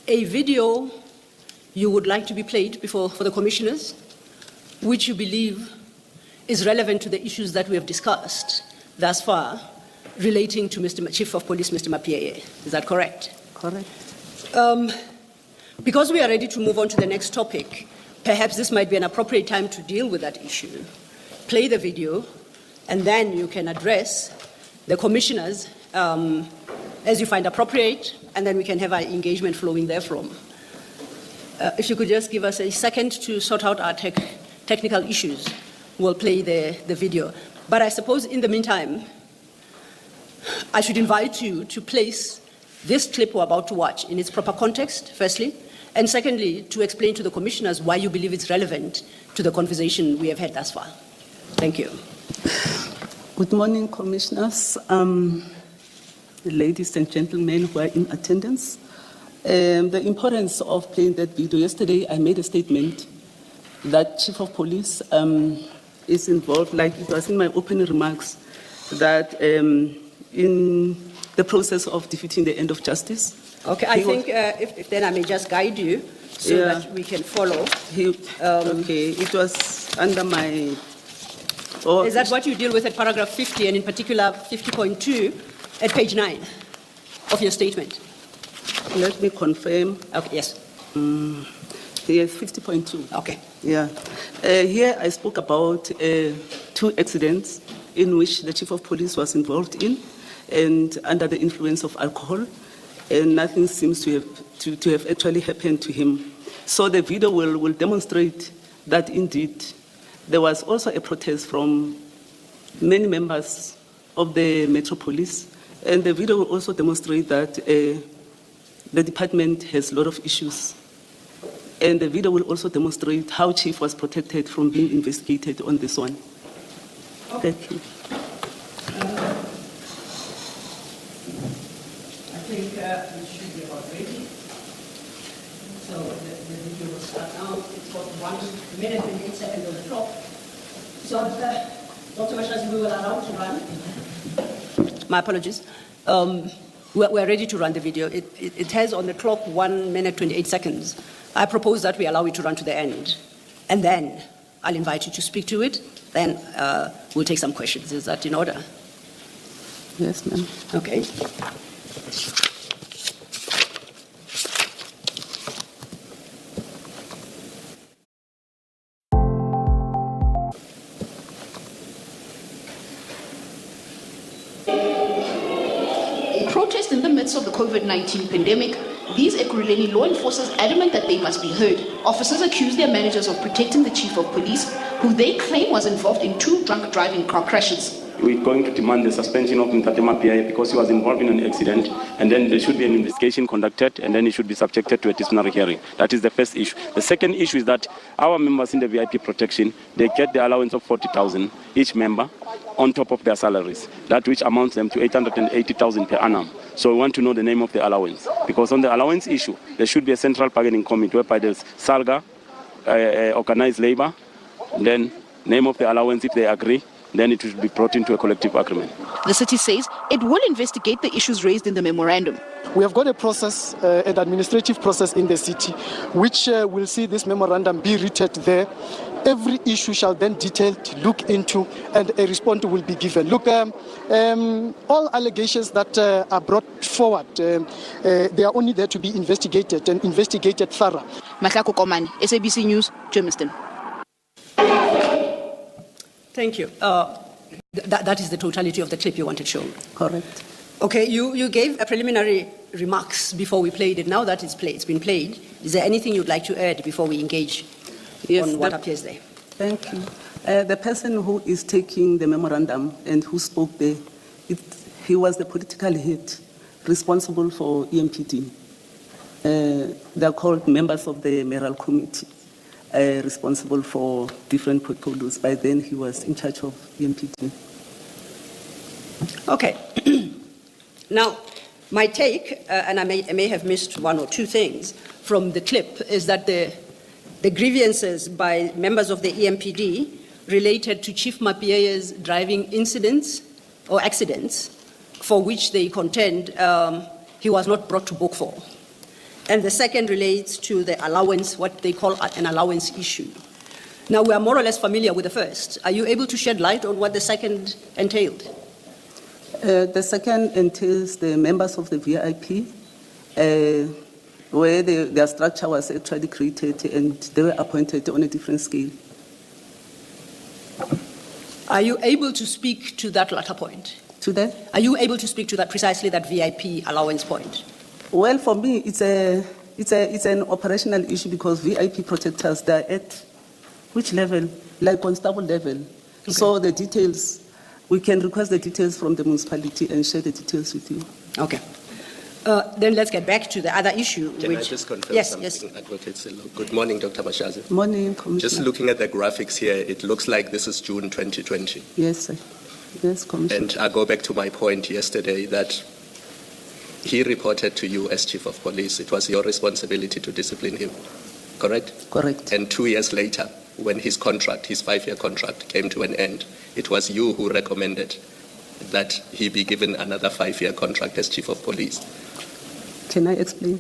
a video you would like to be played for the commissioners, which you believe is relevant to the issues that we have discussed thus far relating to Mr. Chief of Police, Mr. Mapieye. Is that correct? Correct. Because we are ready to move on to the next topic, perhaps this might be an appropriate time to deal with that issue. Play the video, and then you can address the commissioners as you find appropriate, and then we can have our engagement flowing therefrom. If you could just give us a second to sort out our technical issues, we'll play the video. But I suppose in the meantime, I should invite you to place this clip we're about to watch in its proper context, firstly, and secondly, to explain to the commissioners why you believe it's relevant to the conversation we have had thus far. Thank you. Good morning, commissioners, ladies and gentlemen who are in attendance. The importance of playing that video. Yesterday, I made a statement that Chief of Police is involved, like it was in my opening remarks, that in the process of defeating the end of justice. Okay, I think if then I may just guide you so that we can follow. Okay, it was under my... Is that what you deal with at paragraph 50, and in particular 50.2 at page 9 of your statement? Let me confirm. Okay, yes. Yes, 50.2. Okay. Yeah. Here I spoke about 2 accidents in which the Chief of Police was involved in and under the influence of alcohol, and nothing seems to have actually happened to him. So the video will demonstrate that indeed there was also a protest from many members of the Metro Police, and the video will also demonstrate that the department has a lot of issues. And the video will also demonstrate how Chief was protected from being investigated on this one. Okay. Thank you. I think it should be about ready. So the video will start now. It's got 1 minute and 8 seconds on the clock. So Dr. Mashazi, we will allow to run. My apologies. We're ready to run the video. It has on the clock 1 minute, 28 seconds. I propose that we allow it to run to the end. And then I'll invite you to speak to it. Then we'll take some questions. Is that in order? Yes, ma'am. Okay. Protest in the midst of the COVID-19 pandemic, these Ekurhuleni law enforcers adamant that they must be heard. Officers accuse their managers of protecting the Chief of Police, who they claim was involved in 2 drunk driving car crashes. We're going to demand the suspension of Mr. Mapieye because he was involved in an accident, and then there should be an investigation conducted, and then he should be subjected to a disciplinary hearing. That is the first issue. The second issue is that our members in the VIP protection, they get the allowance of 40,000 each member on top of their salaries, that which amounts them to 880,000 per annum. So we want to know the name of the allowance, because on the allowance issue, there should be a central bargaining committee whereby there's SALGA, organized labor, then name of the allowance if they agree, then it will be brought into a collective agreement. The city says it will investigate the issues raised in the memorandum. We have got a process, an administrative process in the city, which will see this memorandum be written there. Every issue shall then detailed look into, and a response will be given. Look, all allegations that are brought forward, they are only there to be investigated and investigated thorough. Madlanga Commission, SABC News, Germiston. Thank you. That is the totality of the clip you wanted shown. Correct. Okay, you gave a preliminary remarks before we played it. Now that it's been played, is there anything you'd like to add before we engage on what appears there? Thank you. The person who is taking the memorandum and who spoke there, he was the political head responsible for EMPD. They are called members of the mayoral committee, responsible for different portfolios. By then, he was in charge of EMPD. Okay. Now, my take, and I may have missed 1 or 2 things from the clip, is that the grievances by members of the EMPD related to Chief Mapiye's driving incidents or accidents, for which they contend he was not brought to book for. And the second relates to the allowance, what they call an allowance issue. Now, we are more or less familiar with the first. Are you able to shed light on what the second entailed? The second entails the members of the VIP, where their structure was actually created and they were appointed on a different scale. Are you able to speak to that latter point? To that? Are you able to speak to that precisely, that VIP allowance point? Well, for me, it's an operational issue because VIP protectors, they're at which level? Like constable level. Okay. So the details, we can request the details from the municipality and share the details with you. Okay. Then let's get back to the other issue. Can I just confirm something, yes. Advocate Silo? Good morning, Dr. Mashazi. Morning, Commissioner. Just looking at the graphics here, it looks like this is June 2020. Yes, sir. Yes, Commissioner. And I go back to my point yesterday that he reported to you as Chief of Police. It was your responsibility to discipline him, correct? Correct. And 2 years later, when his contract, his 5-year contract came to an end, it was you who recommended that he be given another 5-year contract as Chief of Police. Can I explain?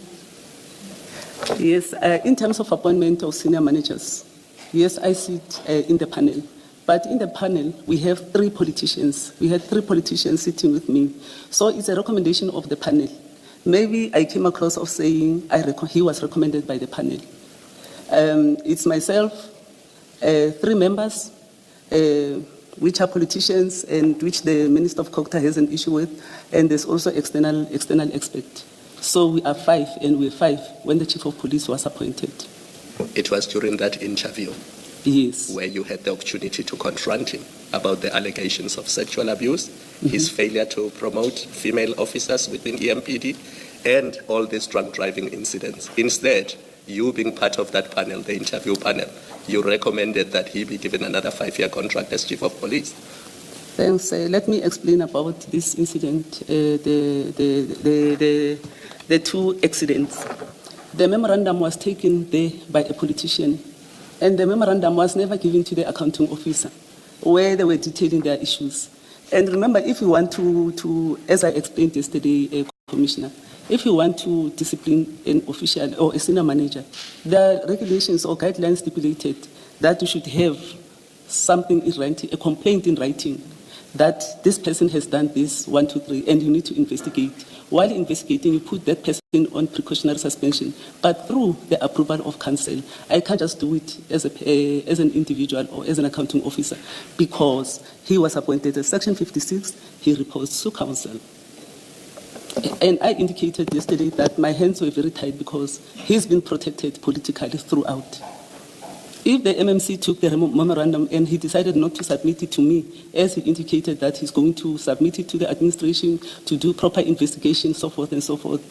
Yes, in terms of appointment of senior managers, yes, I sit in the panel. But in the panel, we have 3 politicians. We had 3 politicians sitting with me. So it's a recommendation of the panel. Maybe I came across of saying he was recommended by the panel. It's myself, 3 members, which are politicians and which the Minister of Cocta has an issue with, and there's also external expert. So we are 5, and we're 5 when the Chief of Police was appointed. It was during that interview, yes, where you had the opportunity to confront him about the allegations of sexual abuse, his failure to promote female officers within EMPD, and all these drunk driving incidents. Instead, you being part of that panel, the interview panel, you recommended that he be given another 5-year contract as Chief of Police. Thanks. Let me explain about this incident, the 2 accidents. The memorandum was taken there by a politician, and the memorandum was never given to the accounting officer, where they were detailing their issues. And remember, if you want to as I explained yesterday, Commissioner, if you want to discipline an official or a senior manager, there are regulations or guidelines stipulated that you should have something in writing, a complaint in writing, that this person has done this, 1, 2, 3, and you need to investigate. While investigating, you put that person on precautionary suspension, but through the approval of council. I can't just do it as an individual or as an accounting officer, because he was appointed as Section 56, he reports to council. And I indicated yesterday that my hands were very tight because he's been protected politically throughout. If the MMC took the memorandum and he decided not to submit it to me, as he indicated that he's going to submit it to the administration to do proper investigation, so forth and so forth,